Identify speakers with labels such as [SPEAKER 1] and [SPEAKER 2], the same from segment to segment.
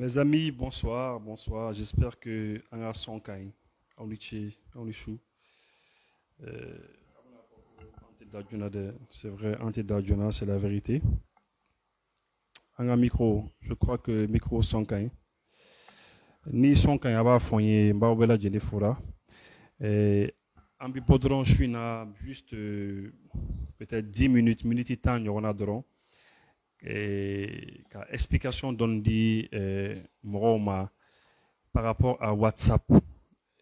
[SPEAKER 1] Mes amis, bonsoir, bonsoir. J'espère que Anga Sonkai, Aulichi, Aulichou, c'est vrai, Antidadjuna, c'est la vérité. Anga micro, je crois que micro Sonkai, ni Sonkai aba fonye, mba obela jene fora. Ambi podron, je suis là juste peut-être 10 minutes, minutes et temps, il y en a dron. Et explication donne dit Mroma par rapport à WhatsApp.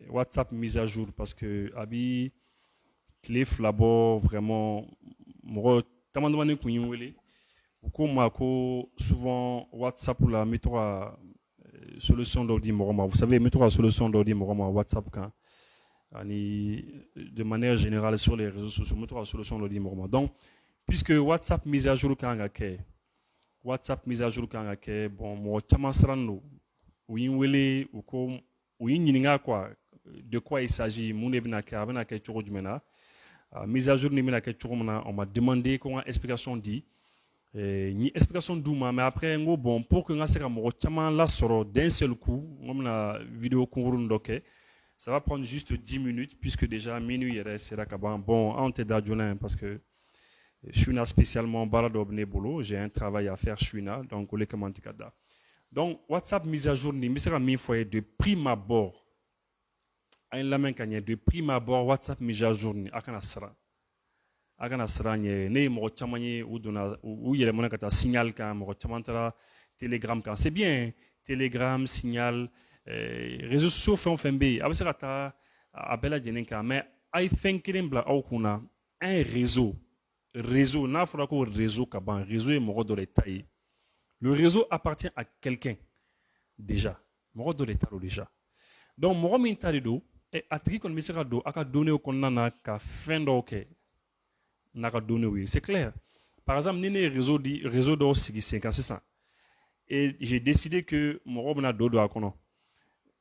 [SPEAKER 1] WhatsApp mise à jour parce que abi clé flabo vraiment moro tamandemane kunywele ko mako souvent WhatsApp la méthode solution d'ordi moroma. Vous savez méthode solution d'ordi moroma WhatsApp quand de manière générale sur les réseaux sociaux méthode solution d'ordi moroma. Donc puisque WhatsApp mise à jour quand WhatsApp mise à jour quand bon mo chamasrano winwele ou ko winyininga quoi de quoi il s'agit mon ebina ka avena ka choro jumena mise à jour ni mena ka choro mena on m'a demandé comment explication dit ni explication douma mais après ngo bon pour que ngase ka mo chama la soro d'un seul coup on a vidéo courant doké ça va prendre juste 10 minutes puisque déjà minuit il sera kaban bon on te dadjolin parce que Shuna spécialement Baladobne Bolo, j'ai un travail à faire Shuna, donc les commentaires. Donc WhatsApp mise à jour, ni sera mis foyer de prime abord. Un lamen kanye de prime abord WhatsApp mise à jour ni akana sra. Akana sra ni ne mo chamanye ou dona ou yele mona kata signal kan mo chamantara Telegram kan. C'est bien Telegram, signal réseaux sociaux font fembe. Abesera ta abela jenenka mais I think bla au kuna un réseau n'a pas que réseau kaban réseau est mort de l'état. Le réseau appartient à quelqu'un déjà mort de l'état déjà donc mort minta do et atri kon misera do aka donner au konnana ka fin ok naka donner oui c'est clair par exemple nene réseau do sigi 5600 et j'ai décidé que mort na do akono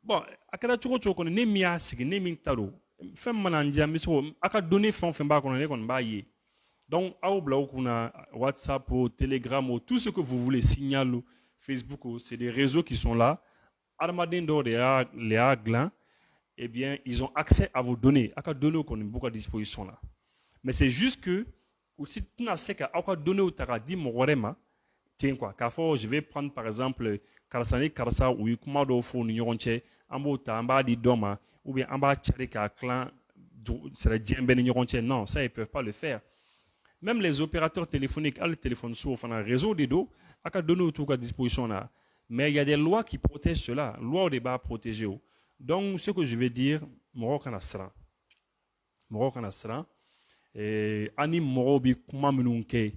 [SPEAKER 1] bon akala choko kono ne mia sigi ne minta do fem manandia miso aka donner fon ba kono ne kon ba yi. Donc, WhatsApp, Telegram, tout ce que vous voulez, Signal, Facebook, c'est des réseaux qui sont là. Armadindo, les Aglan, eh bien, ils ont accès à vos données. À données qu'on a beaucoup à disposition là. Mais c'est juste que, aussi, tu n'as qu'à donner au taradi morema, tiens quoi, je vais prendre par exemple, Karasani Karasa ou Yukumado Fo Nyoronche, Ambota, Ambadi Doma, ou bien Amba Tchareka Clan, c'est la Djembe Nyoronche. Non, ça, ils ne peuvent pas le faire. Même les opérateurs téléphoniques, le téléphone sourd, un réseau des dos, à donner tout à disposition là. Mais il y a des lois qui protègent cela. Loi au débat protégée. Donc, ce que je vais dire, Morok Anasra. Morok Anasra. Et Ani Morobi Kuma Menunke.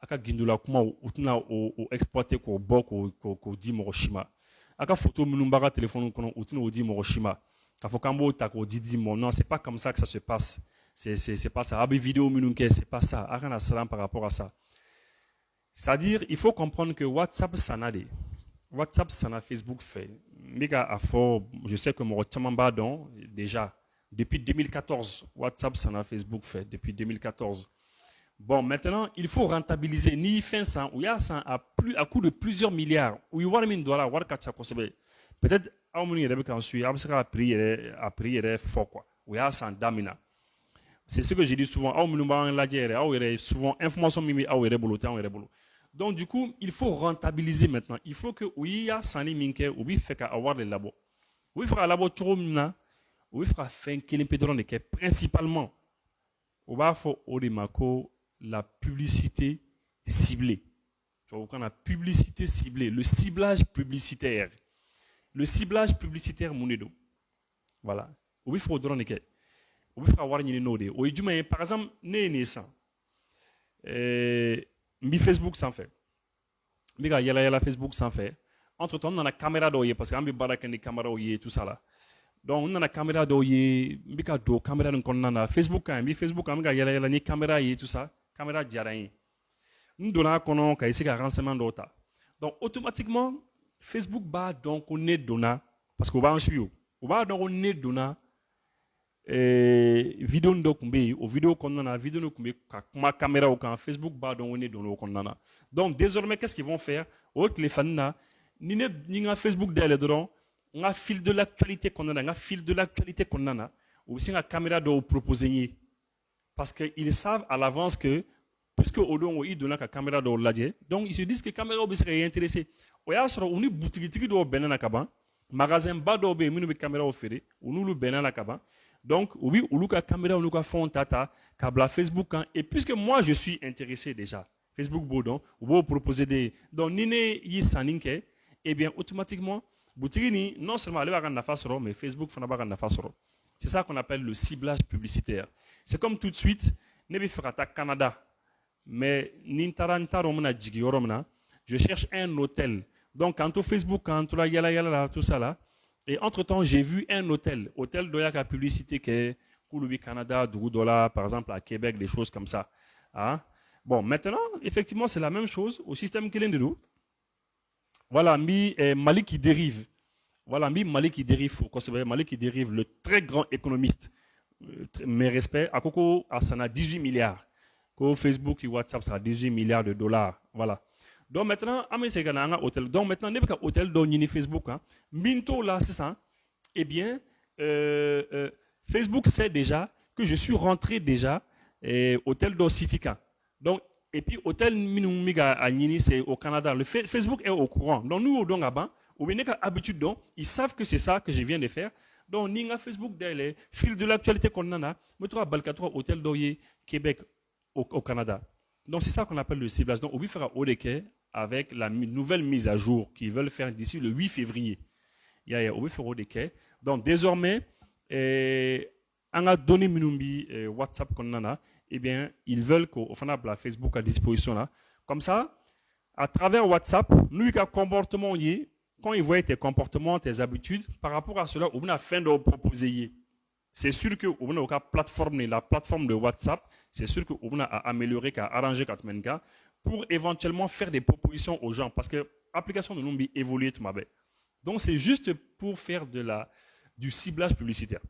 [SPEAKER 1] Aka Gindula Kuma Utna ou exploité ko bok ko di Moroshima. Aka photo Menumbaga téléphone kono Utna ou di Moroshima. Kafokambo tako di Mo. Non, c'est pas comme ça que ça se passe. C'est pas ça. Abi vidéo minunke, c'est pas ça. Arana salam par rapport à ça. C'est-à-dire, il faut comprendre que WhatsApp sanade. WhatsApp sana Facebook fait. Mega a fort, je sais que mon chamamba don déjà depuis 2014. WhatsApp sana Facebook fait depuis 2014. Bon, maintenant, il faut rentabiliser ni fin ça ou ya ça à coût de plusieurs milliards. Ou y min dollar war kacha kosebe. Peut-être a moni rebe kan suit, a pris fort quoi. Ou ya ça damina. C'est ce que je dis souvent. Souvent, information mimi donc, du coup, il faut rentabiliser maintenant. Il faut que oui, ya sani minke, oui, fait avoir les labos. Oui, fera labo choromna, oui, fera fin qu'il pédron de principalement. On va faire la publicité ciblée. Tu vois, on a publicité ciblée, le ciblage publicitaire. Le ciblage publicitaire, monedo. Voilà. Oui, faut drone de on peut avoir une note. Par exemple, né ça. Mi Facebook sans fait. Mi ga yala Facebook sans fait. Entre temps, on a la caméra d'oyer parce qu'on a baraka ni caméra d'oyer tout ça là. Donc on a la caméra d'oyer, mi ka do caméra d'un konna Facebook quand mi Facebook am ga yala ni caméra y tout ça, caméra diarain. Nous donnons kono ka ici ka renseignement d'ota. Donc automatiquement Facebook ba donc on est donna parce qu'on va en suivre. On va donc on est donna vidéo ndo kumbe o vidéo konnana vidéo no kumbe ma caméra au kan Facebook ba don on est dans le konnana. Donc désormais qu'est-ce qu'ils vont faire au téléphone là ni nga Facebook d'ailleurs dedans nga fil de l'actualité qu'on a nga fil de l'actualité qu'on a ou si nga caméra de proposer parce que ils savent à l'avance que puisque odon ils donnent la caméra de ladje donc ils se disent que caméra bi serait intéressé o ya soro uni boutique do benana kaba magasin ba do be minu bi caméra o fere unu lu benana kaba donc oui ou ka caméra ou ka fond tata kabla Facebook hein, et puisque moi je suis intéressé déjà Facebook bodon ou vous proposer des donc nine yi saninke et bien automatiquement boutique ni non seulement elle va gagner nafa soro mais Facebook fana ba gagner nafa soro. C'est ça qu'on appelle le ciblage publicitaire. C'est comme tout de suite ne bi fera Canada mais je cherche un hôtel. Donc, quand au Facebook, quand la yala, tout ça là, et entre-temps, j'ai vu un hôtel de publicité qui est Kouloubi Canada, $12, par exemple, à Québec, des choses comme ça. Hein? Bon, maintenant, effectivement, c'est la même chose au système Kelendou. Voilà, Mali qui dérive. Voilà, Mali qui dérive, Mali qui dérive, le très grand économiste. Mes respects, à Coco, ça a 18 milliards. Facebook et WhatsApp, ça a 18 milliards de dollars. Voilà. Donc maintenant, hôtel. Donc maintenant, n'est pas hôtel dans Facebook. Minto là, c'est ça. Eh bien, Facebook sait déjà que je suis rentré déjà hôtel dans Citica. Donc, et puis hôtel Minumiga à Nini, c'est au Canada. Le Facebook est au courant. Donc nous, au Dongaba, au Bénéka habitude, donc, ils savent que c'est ça que je viens de faire. Donc, Ninga Facebook, d'ailleurs, fil de l'actualité qu'on en a, me trouve à Balcatois, hôtel d'Oye, Québec. Au Canada. Donc c'est ça qu'on appelle le ciblage. Donc on va faire Odeke avec la nouvelle mise à jour qu'ils veulent faire d'ici le 8 février. Il y a Odeke. Donc désormais, on a donné Minumbi WhatsApp qu'on en a. Eh bien, ils veulent qu'on ait la Facebook à disposition là. Comme ça, à travers WhatsApp, nous il y a comportement quand ils voient tes comportements, tes habitudes, par rapport à cela, on a fin de proposer. C'est sûr que la plateforme de WhatsApp, c'est sûr que on a amélioré, a arrangé pour éventuellement faire des propositions aux gens parce que l'application de Numbi évolue tout ma bête. Donc c'est juste pour faire du ciblage publicitaire.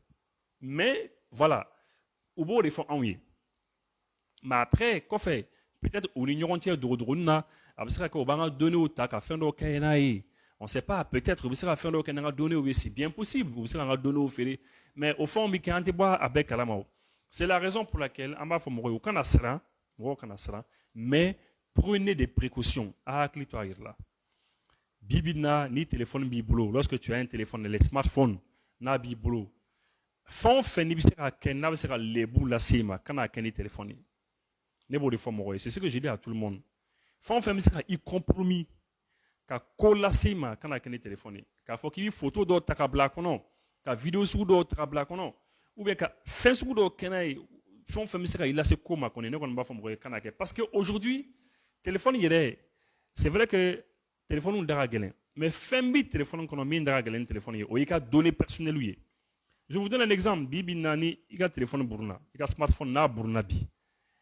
[SPEAKER 1] Mais voilà, au bout des fois envoyer. Mais après, quoi fait? Peut-être au l'ignorant entière de Rodrona, après qu'on va donner au tac à fin de Kainaï. On ne sait pas, peut-être vous serez à faire le donner, c'est bien possible, vous serez à donner au féré. Mais au fond, c'est la raison pour laquelle, mais prenez des précautions. Bibina ni téléphone biblo. Lorsque tu as un téléphone, les smartphones, na biblo. Fon fait ni bisera ken na bisera lebu la sema kana ken téléphone. C'est ce que j'ai dit à tout le monde. Fon fait bisera y compromis. Ka kola sema kana ken téléphone. Ka faut qu'il y ait photo do takabla kono. Ka vidéo sur do takabla kono. Ou bien ka Facebook do kenai fon fait bisera il a ce coma koné ne kon ba fo mo kana ke parce que aujourd'hui téléphone yere c'est vrai que téléphone on dara gelen mais fembi téléphone kono min dara gelen téléphone ye o yika données personnelles ye. Je vous donne un exemple bibi nani ika téléphone burna ika smartphone na burna bi.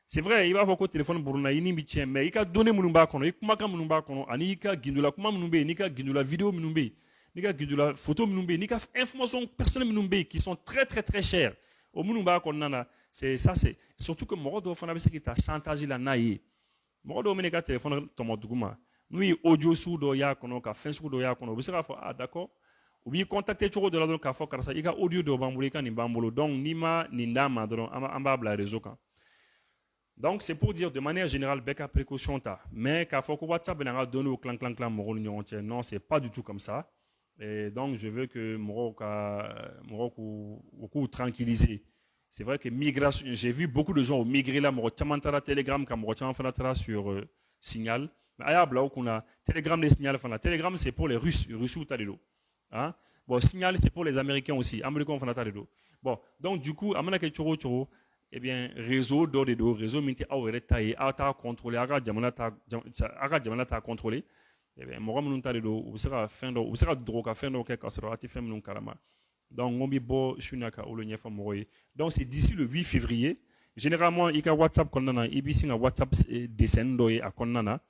[SPEAKER 1] C'est vrai, il va avoir un téléphone burna ini mi tien mais ika données munumba kono ikuma ka munumba kono ani ika gindula kuma munumbe nika gindula vidéo munumbe nika gindula photo munumbe nika informations personnelles munumbe qui sont très très très chères. Au munumba kono nana c'est ça c'est surtout que morodo fana be se ki ta chantage la naïe. Morodo meneka téléphone tomoduguma. Nous audio sous do ya kono ka fin sous do ya kono. Vous serez ah d'accord. Ou bien contacter toujours de la ka fo karasa ika audio do bambulika ni bambulo donc nima ni ndama don amba bla réseau kan. Donc c'est pour dire de manière générale beka précaution ta mais ka fo ko WhatsApp na donner au clan moro non c'est pas du tout comme ça. Et donc je veux que moro tranquilliser. C'est vrai que migration j'ai vu beaucoup de gens migrer là moro chamantara Telegram comme moro chamantara sur Signal. Mais là où on a Telegram les signaux Telegram c'est pour les Russes ou Tadelo. Hein? Bon Signal c'est pour les Américains aussi Américains font Tadelo. Bon donc du coup amana ke choro eh bien réseau d'oredo réseau minti awere taille ata contrôler aga jamana ta contrôler eh bien mo ramu Tadelo ou sera fin do ou sera droga fin do ke kasro ati fem non kalama. Donc ngombi bo shunaka olonya famoy. Donc c'est d'ici le 8 février. Généralement il y a WhatsApp konnana ibisi na WhatsApp descendo et à konnana.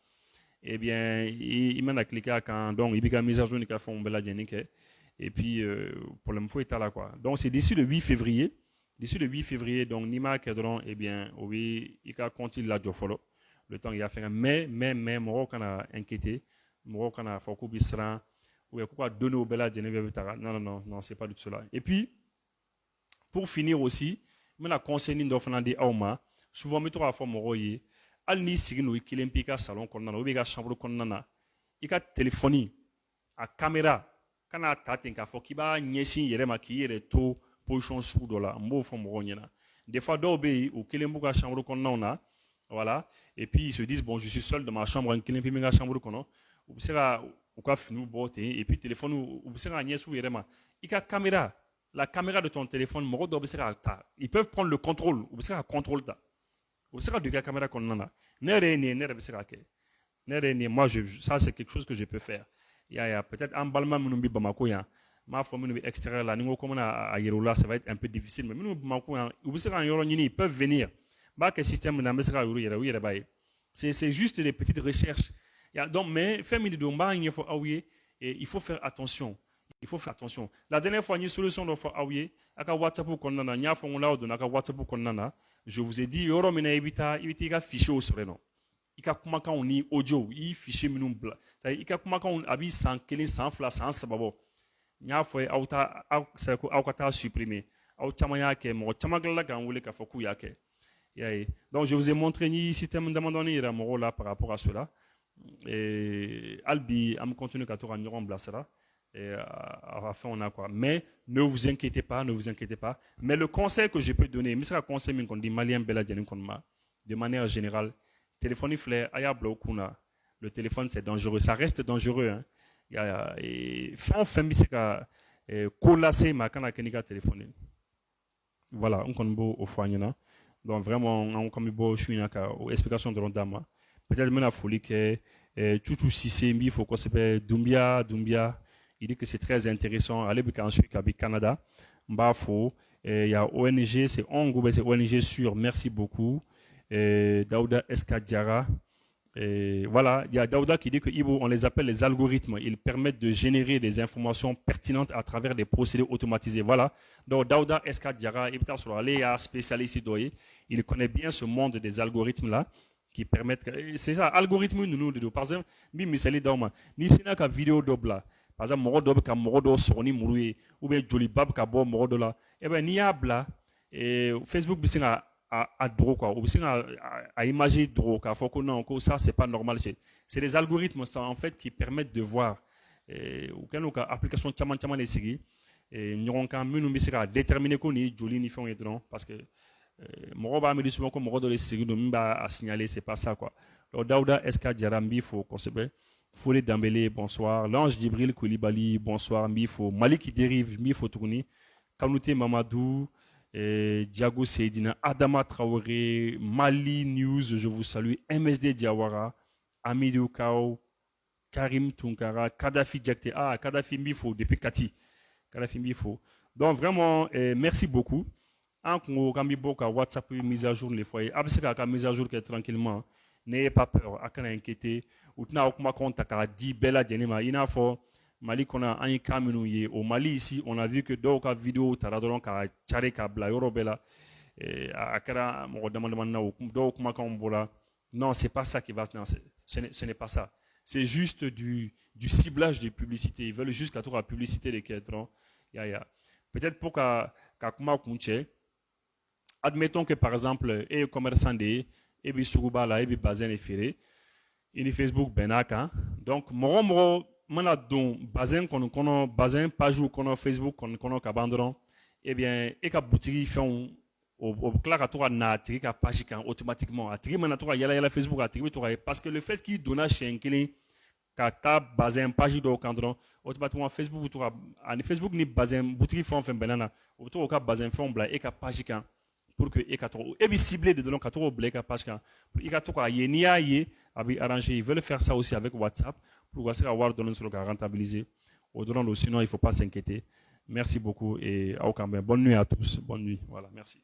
[SPEAKER 1] Eh bien, il m'a cliqué quand donc il y a mise à jour ni font bella et puis pour le moment là quoi. Donc c'est d'ici le 8 février. D'ici le 8 février donc Nima Kedron eh bien oui il a continué la follow. Le temps il a fait mais moi qu'on a inquiété mɔgɔw kana fɔ k'u bɛ siran ou bien k'u ka donner au bɛɛ lajɛlen bɛ taga non c'est pas du tout cela. Et puis pour finir aussi n bɛna conseil dɔ fana di aw ma souvent n bɛ to k'a fɔ mɔgɔw ye hali n'i sigi n'o i kelen pe i ka salon kɔnɔna na ou bien i ka chambre kɔnɔna na i ka téléphone a caméra kana ta ten k'a fɔ k'i b'a ɲɛsin i yɛrɛ ma k'i yɛrɛ to position sugu dɔ la n b'o fɔ mɔgɔw ɲɛna des fois dɔw bɛ yen u kelen b'u ka chambre kɔnɔnaw na voilà et puis ils se disent bon je suis seul dans ma chambre n kelen pe min ka chambre kɔnɔ u bɛ se ka u ka finiw bɔ ten et puis téléphone u bɛ se ka ɲɛsin u yɛrɛ ma i ka caméra la caméra de ton téléphone mɔgɔ dɔw bɛ se ka ta ils peuvent prendre le contrôle u bɛ se ka contrôle ta u bɛ se ka don i ka caméra kɔnɔna na ne yɛrɛ ye nin ye ne yɛrɛ bɛ se ka kɛ ne yɛrɛ ye nin ye moi ça c'est quelque chose que je peux faire peut-être an balima minnu bɛ Bamako yan n b'a fɔ minnu bɛ extérieur la ni n ko ko n bɛna a yira u la ça va être un peu difficile mais minnu bɛ Bamako yan u bɛ se k'an yɔrɔ ɲini ils peuvent venir n b'a kɛ système min na n bɛ se ka yɔrɔ yɛrɛ u yɛrɛ b'a ye c'est juste des petites recherches donc mais fɛn min de don n b'a ɲɛfɔ aw ye il faut faire attention. Il faut faire attention. La dernière fois, il y a une solution de faire aouye. Aka WhatsApp konnana, nya fo ngula odona aka WhatsApp konnana. Je vous ai dit yoro mina ibita ka fichier au sore no. Ika kuma kan ni audio, i fichier minum bla. Ça ika kuma kan abi 100 kelen 100 fla 100 sababo. Nya fo auta sa ko aukata supprimer. Au chamanya ke mo chamagla kan wule ka foku yake. Donc je vous ai montré ni système d'amandoni ira mo là par rapport à cela. Et Albi am continue ka to ran yoron blasera. Et à la fin on a quoi, mais ne vous inquiétez pas mais le conseil que je peux donner misra conseil min kon di malien bela jeni kon ma de manière générale téléphone flare aya blokuna le téléphone c'est dangereux, ça reste dangereux hein et fin misika colasser ma kana kenika téléphone voilà on kon bo au foignena donc vraiment on comme bo chouina ka explication de rondama peut-être mena folie que Chouchou Sissé mbi faut qu'on s'appelle Doumbia il dit que c'est très intéressant. Allez, ensuite, au Canada, Mbafo, il y a ONG, c'est ONG sur, merci beaucoup. Daouda Eskadiara. Voilà, il y a Daouda qui dit que on les appelle les algorithmes. Ils permettent de générer des informations pertinentes à travers des procédés automatisés. Voilà. Donc, Daouda Eskadiara, spécialiste, il connaît bien ce monde des algorithmes-là qui permettent. C'est ça, algorithme, nous, par exemple, ni sinaka vidéo dobla. Par exemple, mɔgɔ dɔ bɛ ka mɔgɔ dɔ sɔgɔ ni muru ye ou bien joliba bɛ ka bɔ mɔgɔ dɔ la n'i y'a bila Facebook bɛ se ka a dogo quoi u bɛ se ka a image dogo k'a fɔ ko non ko ça c'est pas normal c'est les algorithmes ça en fait qui permettent de voir u kɛlen don ka application caman de sigi ɲɔgɔn kan minnu bɛ se ka déterminer ko nin ye joli ni fɛnw ye dɔrɔn parce que mɔgɔ b'a miiri souvent ko mɔgɔ dɔ de sigi don min b'a signaler c'est pas ça quoi donc Daouda Eska Diarra n b'i fo kosɛbɛ. Foulé Dambélé, bonsoir. L'ange Djibril Koulibaly, bonsoir. Mifo. Malik qui dérive, Mifo Tourni. Kanouté Mamadou, Diago Seydina, Adama Traoré, Mali News, je vous salue. MSD Diawara, Amidou Kao, Karim Tunkara, Kadhafi Diakte. Ah, Kadhafi Mifo, depuis Kati. Kadhafi Mifo. Donc vraiment, merci beaucoup. En Congo, Kambiboka, WhatsApp, mise à jour les foyers. Abseka, mise à jour tranquillement. N'ayez pas peur, à quand inquiéter. Ou tena okuma konta ka di bela jenema ina fo Mali kona an kaminu ye au Mali ici on a vu que dɔw ka vidéo tara dɔrɔn ka cari ka bla yɔrɔ bɛɛ la a kɛra mɔgɔ dama na dɔw kumakanw bɔra non c'est pas ça qui va ce n'est pas ça c'est juste du ciblage de publicité ils veulent juste ka to ka publicité de kɛ dɔrɔn peut-être pour ka kuma kun cɛ admettons que par exemple e commerçant de ye e bi suguba la e bi bazin de feere ini Facebook benaka donc mɔgɔ mana don bazin kɔnɔ bazin page kɔnɔ Facebook kɔnɔ ka ban dɔrɔn eh bien e ka boutique fɛnw o bɛ tila ka to ka na a tigi ka page kan automatiquement a tigi mana to ka yala Facebook a tigi bɛ to ka ye parce que le fait qu'il donna siɲɛ kelen ka taa bazin page dɔw kan dɔrɔn automatiquement Facebook bɛ to ka ani Facebook ni bazin boutique fɛn o fɛn bɛnna na o bɛ to k'o ka bazin fɛnw bila e ka page kan pour que e ka to e bɛ ciblé de dɔrɔn ka to k'o bila e ka page kan pour i ka to k'a ye n'i y'a ye a bɛ arranger ils veulent faire ça aussi avec WhatsApp pour que se ka wari dɔɔni sɔrɔ ka rentabiliser au dɔrɔn don sinon il faut pas s'inquiéter merci beaucoup et aw kan bɛn bonne nuit à tous bonne nuit voilà merci